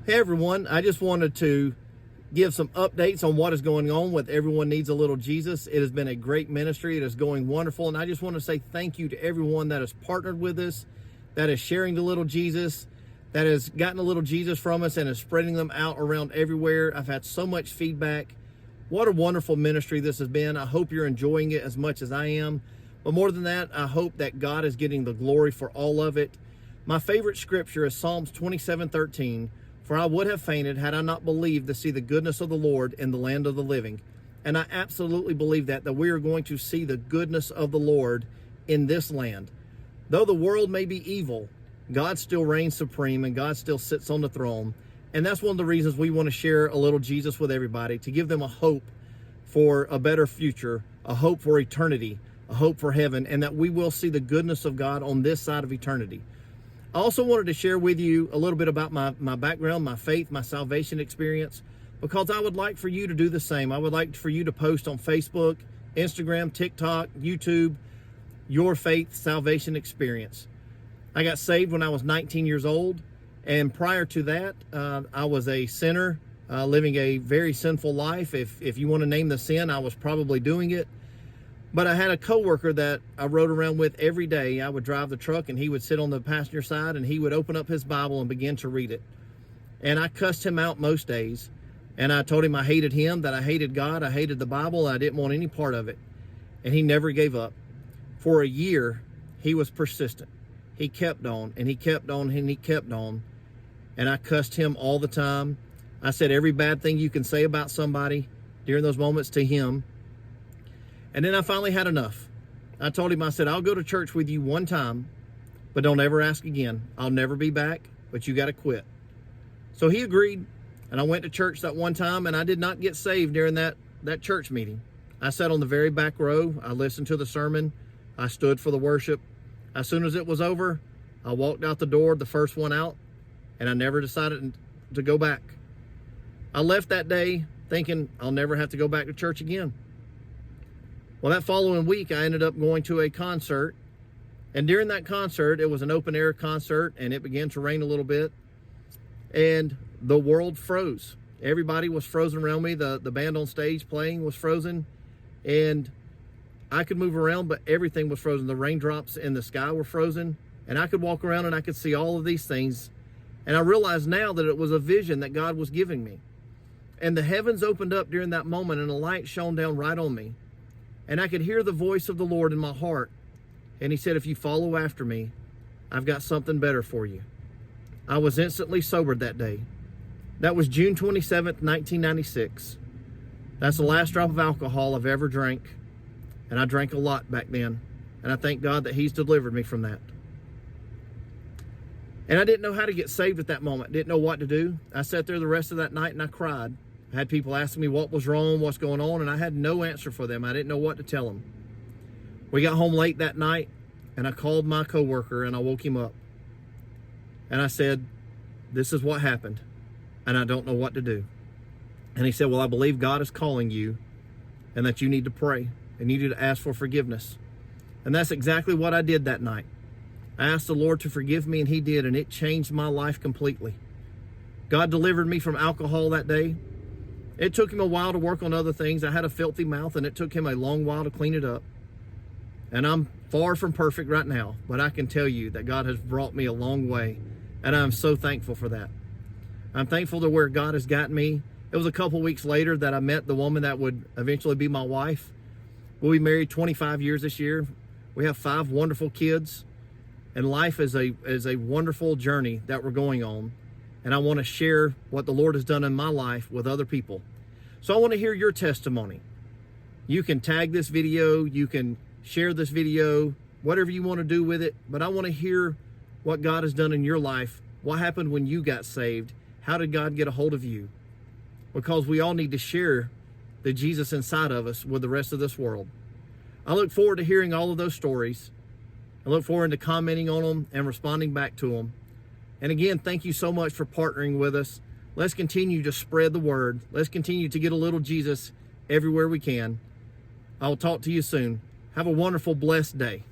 Hey everyone, I just wanted to give some updates on what is going on with Everyone Needs a Little Jesus. It has been a great ministry. It is going wonderful. And I just want to say thank you to everyone that has partnered with us, that is sharing the little Jesus, that has gotten a little Jesus from us and is spreading them out around everywhere. I've had so much feedback. What a wonderful ministry this has been. I hope you're enjoying it as much as I am. But more than that, I hope that God is getting the glory for all of it. My favorite scripture is Psalms 27:13. For I would have fainted had I not believed to see the goodness of the Lord in the land of the living. And I absolutely believe that we are going to see the goodness of the Lord in this land. Though the world may be evil, God still reigns supreme and God still sits on the throne. And that's one of the reasons we want to share a little Jesus with everybody, to give them a hope for a better future, a hope for eternity, a hope for heaven, and that we will see the goodness of God on this side of eternity. I also wanted to share with you a little bit about my background, my faith, my salvation experience, because I would like for you to do the same. I would like for you to post on Facebook, Instagram, TikTok, YouTube, your faith salvation experience. I got saved when I was 19 years old, and prior to that, I was a sinner, living a very sinful life. If you want to name the sin, I was probably doing it. But I had a coworker that I rode around with every day. I would drive the truck and he would sit on the passenger side and he would open up his Bible and begin to read it. And I cussed him out most days. And I told him I hated him, that I hated God, I hated the Bible, I didn't want any part of it. And he never gave up. For a year, he was persistent. He kept on and he kept on and he kept on. And I cussed him all the time. I said every bad thing you can say about somebody during those moments to him. And then I finally had enough. I told him, I said, I'll go to church with you one time, but don't ever ask again. I'll never be back, but you got to quit. So he agreed, and I went to church that one time, and I did not get saved during that church meeting. I sat on the very back row. I listened to the sermon. I stood for the worship. As soon as it was over, I walked out the door, the first one out, and I never decided to go back. I left that day thinking I'll never have to go back to church again. Well, that following week, I ended up going to a concert. And during that concert, it was an open air concert, and it began to rain a little bit. And the world froze. Everybody was frozen around me. The band on stage playing was frozen. And I could move around, but everything was frozen. The raindrops in the sky were frozen. And I could walk around and I could see all of these things. And I realized now that it was a vision that God was giving me. And the heavens opened up during that moment, and a light shone down right on me. And I could hear the voice of the Lord in my heart. And he said, if you follow after me, I've got something better for you. I was instantly sobered that day. That was June 27th, 1996. That's the last drop of alcohol I've ever drank. And I drank a lot back then. And I thank God that he's delivered me from that. And I didn't know how to get saved at that moment. Didn't know what to do. I sat there the rest of that night and I cried. I had people asking me what was wrong, what's going on, and I had no answer for them. I didn't know what to tell them. We got home late that night, and I called my coworker, and I woke him up. And I said, this is what happened, and I don't know what to do. And he said, well, I believe God is calling you, and that you need to pray, and you need to ask for forgiveness. And that's exactly what I did that night. I asked the Lord to forgive me, and he did, and it changed my life completely. God delivered me from alcohol that day. It took him a while to work on other things. I had a filthy mouth, and it took him a long while to clean it up. And I'm far from perfect right now, but I can tell you that God has brought me a long way, and I'm so thankful for that. I'm thankful to where God has gotten me. It was a couple weeks later that I met the woman that would eventually be my wife. We'll be married 25 years this year. We have 5 wonderful kids, and life is a wonderful journey that we're going on. And I want to share what the Lord has done in my life with other people. So I want to hear your testimony. You can tag this video, you can share this video, whatever you want to do with it. But I want to hear what God has done in your life. What happened when you got saved? How did God get a hold of you? Because we all need to share the Jesus inside of us with the rest of this world. I look forward to hearing all of those stories. I look forward to commenting on them and responding back to them. And again, thank you so much for partnering with us. Let's continue to spread the word. Let's continue to get a little Jesus everywhere we can. I'll talk to you soon. Have a wonderful, blessed day.